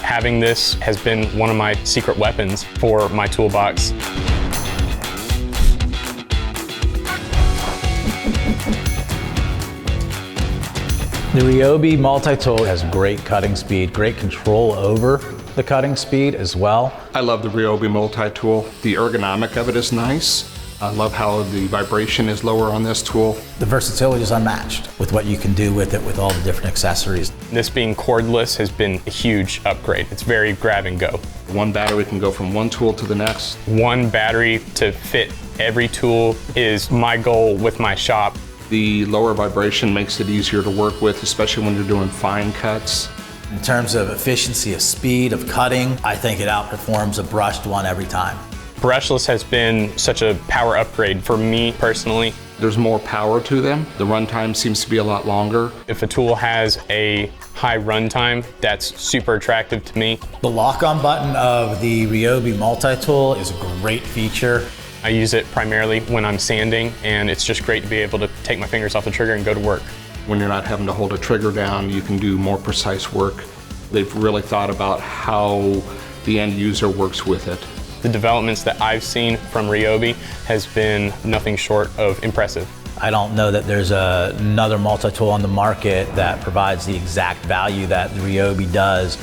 Having this has been one of my secret weapons for my toolbox. The RYOBI multi-tool has great cutting speed, great control over the cutting speed as well. I love the RYOBI multi-tool. The ergonomic of it is nice. I love how the vibration is lower on this tool. The versatility is unmatched with what you can do with it with all the different accessories. This being cordless has been a huge upgrade. It's very grab and go. One battery can go from one tool to the next. One battery to fit every tool is my goal with my shop. The lower vibration makes it easier to work with, especially when you're doing fine cuts. In terms of efficiency of speed of cutting, I think it outperforms a brushed one every time. Brushless has been such a power upgrade for me personally. There's more power to them. The runtime seems to be a lot longer. If a tool has a high runtime, that's super attractive to me. The lock-on button of the RYOBI multi-tool is a great feature. I use it primarily when I'm sanding, and it's just great to be able to take my fingers off the trigger and go to work. When you're not having to hold a trigger down, you can do more precise work. They've really thought about how the end user works with it. The developments that I've seen from RYOBI has been nothing short of impressive. I don't know that there's another multi-tool on the market that provides the exact value that the RYOBI does.